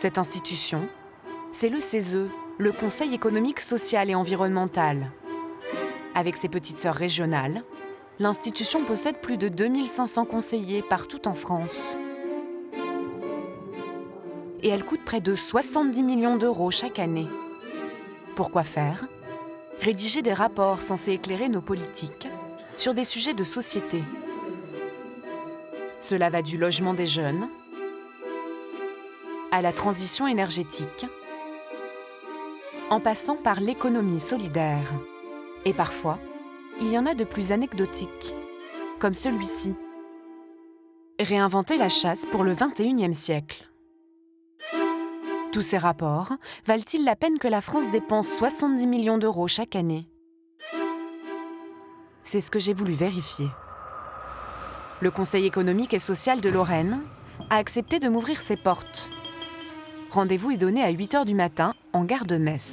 Cette institution, c'est le CESE, le Conseil économique, social et environnemental. Avec ses petites sœurs régionales, l'institution possède plus de 2500 conseillers partout en France. Et elle coûte près de 70 millions d'euros chaque année. Pourquoi faire? Rédiger des rapports censés éclairer nos politiques sur des sujets de société. Cela va du logement des jeunes à la transition énergétique, en passant par l'économie solidaire. Et parfois, il y en a de plus anecdotiques, comme celui-ci. Réinventer la chasse pour le XXIe siècle. Tous ces rapports valent-ils la peine que la France dépense 70 millions d'euros chaque année? C'est ce que j'ai voulu vérifier. Le Conseil économique et social de Lorraine a accepté de m'ouvrir ses portes. Rendez-vous est donné à 8h du matin en gare de Metz.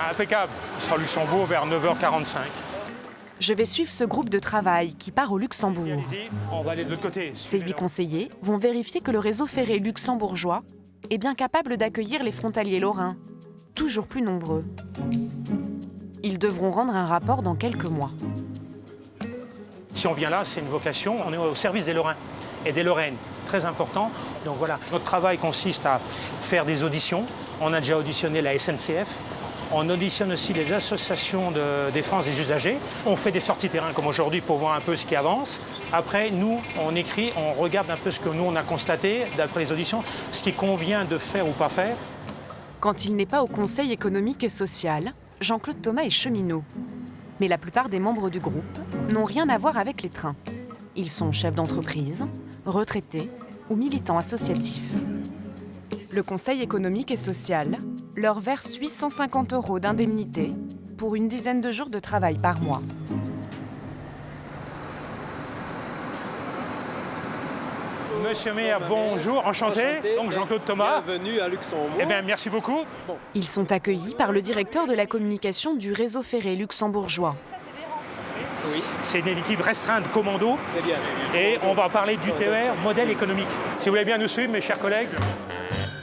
Impeccable. On sera au Luxembourg vers 9h45. Je vais suivre ce groupe de travail qui part au Luxembourg. Allez-y, on va aller de l'autre côté. Ces 8 conseillers vont vérifier que le réseau ferré luxembourgeois est bien capable d'accueillir les frontaliers lorrains, toujours plus nombreux. Ils devront rendre un rapport dans quelques mois. Si on vient là, c'est une vocation, on est au service des Lorrains et des Lorraines. C'est très important. Donc voilà, notre travail consiste à faire des auditions. On a déjà auditionné la SNCF. On auditionne aussi les associations de défense des usagers. On fait des sorties terrain comme aujourd'hui pour voir un peu ce qui avance. Après, nous, on écrit, on regarde un peu ce que nous, on a constaté d'après les auditions, ce qui convient de faire ou pas faire. Quand il n'est pas au Conseil économique et social, Jean-Claude Thomas est cheminot. Mais la plupart des membres du groupe n'ont rien à voir avec les trains. Ils sont chefs d'entreprise, retraités ou militants associatifs. Le Conseil économique et social leur verse 850 € d'indemnité pour une dizaine de jours de travail par mois. Monsieur Maire, bonjour, enchanté. Donc Jean-Claude Thomas. Bienvenue à Luxembourg. Eh bien, merci beaucoup. Ils sont accueillis par le directeur de la communication du réseau ferré luxembourgeois. Oui, C'est une équipe restreinte commando très bien. et on va parler du TER, modèle économique. Si vous voulez bien nous suivre, mes chers collègues.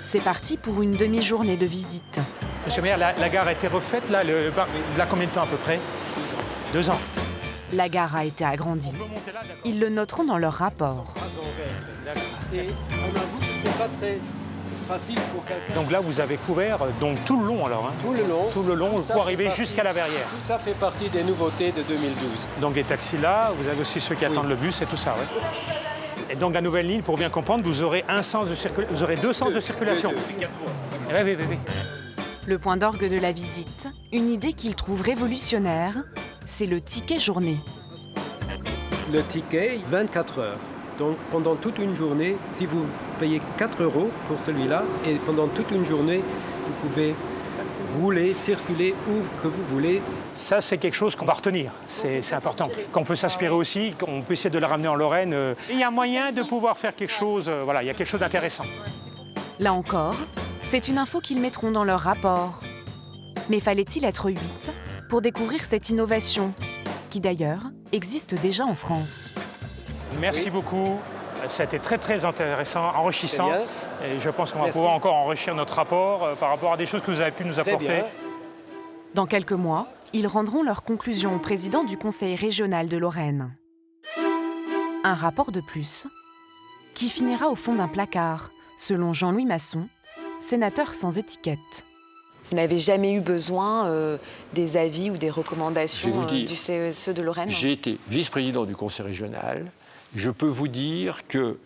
C'est parti pour une demi-journée de visite. Monsieur Maire, la gare a été refaite, là, il y a combien de temps à peu près 2 ans. La gare a été agrandie. Ils le noteront dans leur rapport. Et on avoue que c'est pas très facile pour quelqu'un. Donc là, vous avez couvert donc, tout le long alors. Hein. Tout le long. Ça pour fait arriver partie- jusqu'à la verrière. Tout ça fait partie des nouveautés de 2012. Donc les taxis là, vous avez aussi ceux qui attendent le bus et tout ça. Ouais. Et donc la nouvelle ligne, pour bien comprendre, vous aurez vous aurez 2 sens de circulation. Oui. Le point d'orgue de la visite, une idée qu'ils trouvent révolutionnaire, c'est le ticket journée. Le ticket, 24 heures. Donc pendant toute une journée, si vous payez 4 € pour celui-là, et pendant toute une journée, vous pouvez rouler, circuler où que vous voulez. Ça, c'est quelque chose qu'on va retenir. C'est important. Qu'on peut s'inspirer aussi, qu'on peut essayer de le ramener en Lorraine. Il y a moyen de pouvoir faire quelque chose, voilà, il y a quelque chose d'intéressant. Là encore, c'est une info qu'ils mettront dans leur rapport. Mais fallait-il être 8 pour découvrir cette innovation, qui d'ailleurs existe déjà en France? Merci beaucoup. C'était très très intéressant, enrichissant. Très bien. Et je pense qu'on va Merci. pouvoir encore enrichir notre rapport par rapport à des choses que vous avez pu nous Très apporter. bien. Dans quelques mois, ils rendront leurs conclusions au président du Conseil régional de Lorraine. Un rapport de plus, qui finira au fond d'un placard, selon Jean-Louis Masson, sénateur sans étiquette. Vous n'avez jamais eu besoin des avis ou des Je vais recommandations vous dire, du CESE de Lorraine? J'ai été vice-président du Conseil régional. Je peux vous dire que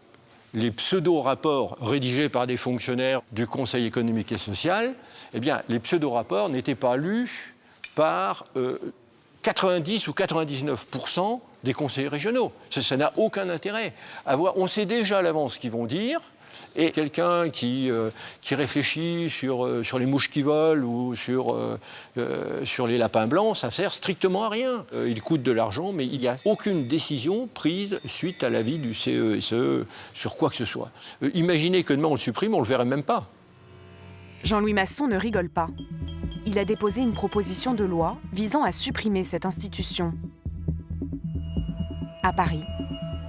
les pseudo-rapports rédigés par des fonctionnaires du Conseil économique et social, eh bien, les pseudo-rapports n'étaient pas lus par 90 ou 99% des conseillers régionaux. Ça n'a aucun intérêt. On sait déjà à l'avance ce qu'ils vont dire. Et quelqu'un qui réfléchit sur les mouches qui volent ou sur les lapins blancs, ça sert strictement à rien. Il coûte de l'argent, mais il n'y a aucune décision prise suite à l'avis du CESE sur quoi que ce soit. Imaginez que demain on le supprime, on ne le verrait même pas. Jean-Louis Masson ne rigole pas. Il a déposé une proposition de loi visant à supprimer cette institution. À Paris,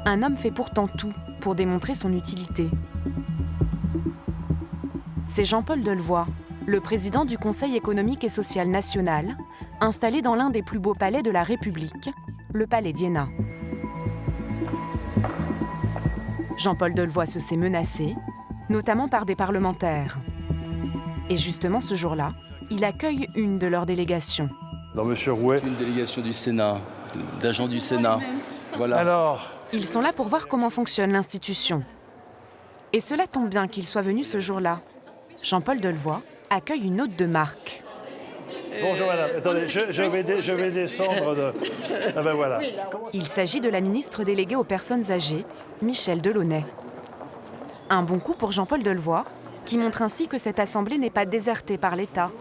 un homme fait pourtant tout pour démontrer son utilité. C'est Jean-Paul Delevoye, le président du Conseil économique et social national, installé dans l'un des plus beaux palais de la République, le palais d'Iéna. Jean-Paul Delevoye se sait menacé, notamment par des parlementaires. Et justement ce jour-là, il accueille une de leurs délégations. Non, monsieur Rouet. Une délégation du Sénat, d'agents du Sénat. Voilà. Alors, Ils sont là pour voir comment fonctionne l'institution. Et cela tombe bien qu'ils soient venus ce jour-là. Jean-Paul Delevoye accueille une hôte de marque. bonjour madame. Attendez, je vais descendre de... Ah ben voilà. Il s'agit de la ministre déléguée aux personnes âgées, Michèle Delaunay. Un bon coup pour Jean-Paul Delevoye, qui montre ainsi que cette assemblée n'est pas désertée par l'État.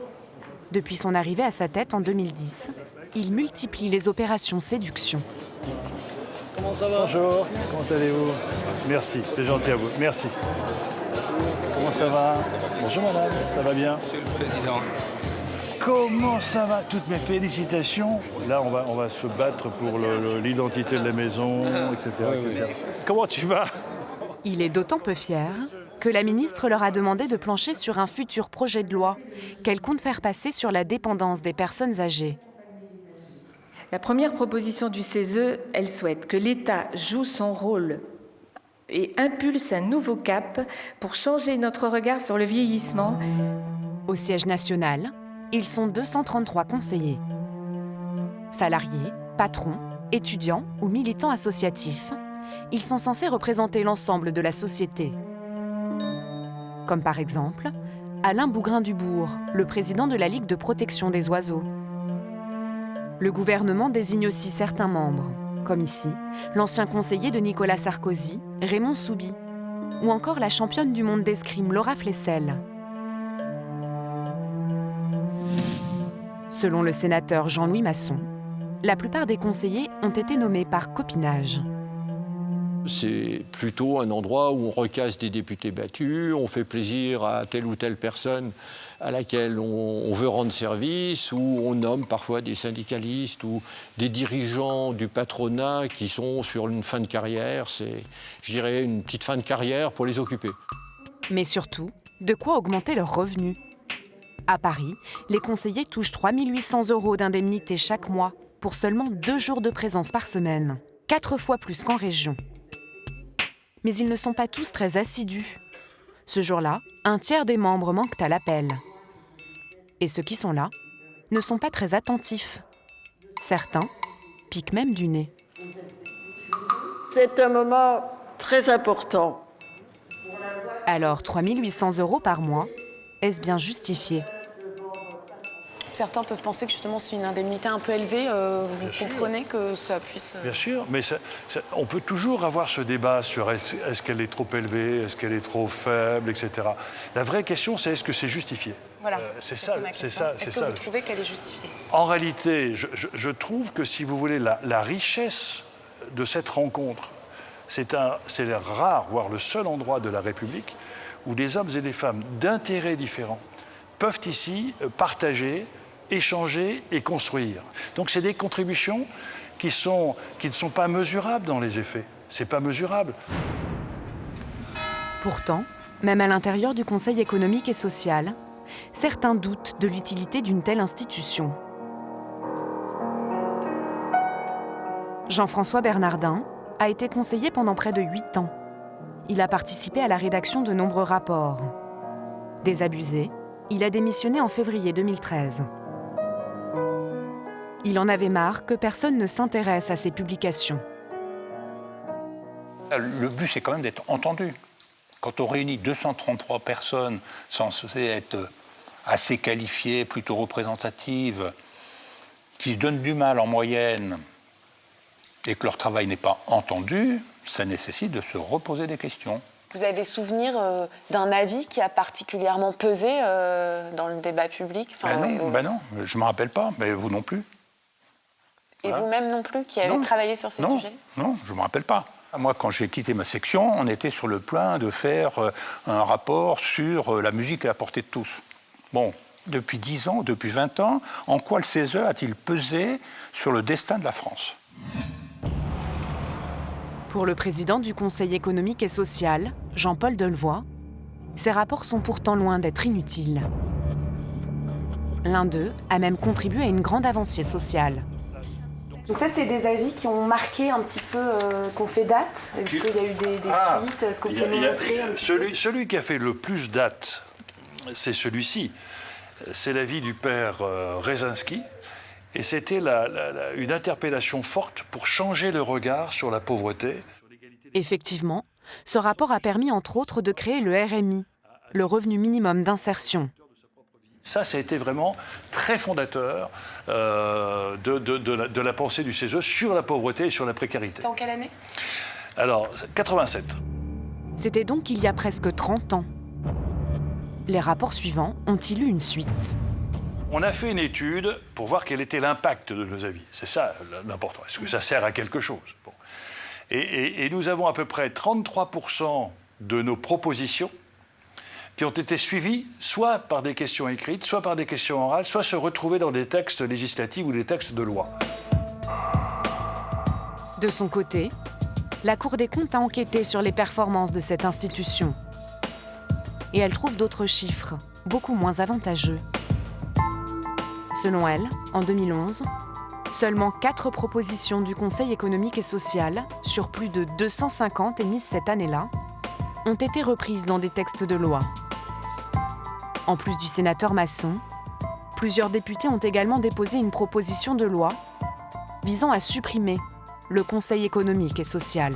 Depuis son arrivée à sa tête en 2010, il multiplie les opérations séduction. Comment ça va? Bonjour, comment allez-vous? Merci, c'est gentil à vous. Merci. Comment ça va? Bonjour madame, ça va bien? Monsieur le Président. Comment ça va? Toutes mes félicitations. Là, on va se battre pour l'identité de la maison, etc. etc. Comment tu vas? Il est d'autant peu fier que la ministre leur a demandé de plancher sur un futur projet de loi qu'elle compte faire passer sur la dépendance des personnes âgées. La première proposition du CESE, elle souhaite que l'État joue son rôle et impulse un nouveau cap pour changer notre regard sur le vieillissement. Au siège national, ils sont 233 conseillers. Salariés, patrons, étudiants ou militants associatifs, ils sont censés représenter l'ensemble de la société. Comme par exemple, Alain Bougrain-Dubourg, le président de la Ligue de protection des oiseaux. Le gouvernement désigne aussi certains membres, comme ici, l'ancien conseiller de Nicolas Sarkozy, Raymond Soubi, ou encore la championne du monde d'escrime Laura Flessel. Selon le sénateur Jean-Louis Masson, la plupart des conseillers ont été nommés par copinage. C'est plutôt un endroit où on recasse des députés battus, on fait plaisir à telle ou telle personne à laquelle on veut rendre service, où on nomme parfois des syndicalistes ou des dirigeants du patronat qui sont sur une fin de carrière. C'est, je dirais, une petite fin de carrière pour les occuper. Mais surtout, de quoi augmenter leurs revenus. À Paris, les conseillers touchent 3 800 € d'indemnité chaque mois pour seulement 2 jours de présence par semaine, 4 fois plus qu'en région. Mais ils ne sont pas tous très assidus. Ce jour-là, un tiers des membres manquent à l'appel. Et ceux qui sont là ne sont pas très attentifs. Certains piquent même du nez. C'est un moment très important. Alors 3 800 € par mois, est-ce bien justifié ? Certains peuvent penser que justement c'est une indemnité un peu élevée. Vous comprenez que ça puisse... Bien sûr, mais on peut toujours avoir ce débat sur est-ce qu'elle est trop élevée, est-ce qu'elle est trop faible, etc. La vraie question, c'est est-ce que c'est justifié? Voilà, c'est ça. Est-ce que vous trouvez qu'elle est justifiée? En réalité, je trouve que si vous voulez, la richesse de cette rencontre, c'est rare, voire le seul endroit de la République où des hommes et des femmes d'intérêts différents peuvent ici partager, échanger et construire. Donc c'est des contributions qui ne sont pas mesurables dans les effets. C'est pas mesurable. Pourtant, même à l'intérieur du Conseil économique et social, certains doutent de l'utilité d'une telle institution. Jean-François Bernardin a été conseiller pendant près de 8 ans. Il a participé à la rédaction de nombreux rapports. Désabusé, il a démissionné en février 2013. Il en avait marre que personne ne s'intéresse à ses publications. Le but, c'est quand même d'être entendu. Quand on réunit 233 personnes censées être assez qualifiées, plutôt représentatives, qui se donnent du mal en moyenne et que leur travail n'est pas entendu, ça nécessite de se reposer des questions. Vous avez souvenir d'un avis qui a particulièrement pesé dans le débat public? Non, je ne me rappelle pas, mais vous non plus. Et vous-même non plus, qui avez travaillé sur ces sujets? Non, je ne me rappelle pas. Moi, quand j'ai quitté ma section, on était sur le point de faire un rapport sur la musique à la portée de tous. Bon, depuis 10 ans, depuis 20 ans, en quoi le CESE a-t-il pesé sur le destin de la France? Pour le président du Conseil économique et social, Jean-Paul Delevoye, ces rapports sont pourtant loin d'être inutiles. L'un d'eux a même contribué à une grande avancée sociale. Donc ça, c'est des avis qui ont marqué un petit peu, qui ont fait date. Est-ce qu'il y a eu des suites? Est-ce qu'on peut nous montrer un petit peu? Celui qui a fait le plus date, c'est celui-ci. C'est l'avis du père Rezinski. Et c'était une interpellation forte pour changer le regard sur la pauvreté. Effectivement, ce rapport a permis entre autres de créer le RMI, le revenu minimum d'insertion. Ça a été vraiment très fondateur de la pensée du CESE sur la pauvreté et sur la précarité. C'était en quelle année? Alors, 87. C'était donc il y a presque 30 ans. Les rapports suivants ont-ils eu une suite? On a fait une étude pour voir quel était l'impact de nos avis. C'est ça l'important. Est-ce que ça sert à quelque chose? Bon. Et nous avons à peu près 33% de nos propositions qui ont été suivies soit par des questions écrites, soit par des questions orales, soit se retrouver dans des textes législatifs ou des textes de loi. De son côté, la Cour des comptes a enquêté sur les performances de cette institution. Et elle trouve d'autres chiffres, beaucoup moins avantageux. Selon elle, en 2011, seulement 4 propositions du Conseil économique et social, sur plus de 250 émises cette année-là, ont été reprises dans des textes de loi. En plus du sénateur Masson, plusieurs députés ont également déposé une proposition de loi visant à supprimer le Conseil économique et social.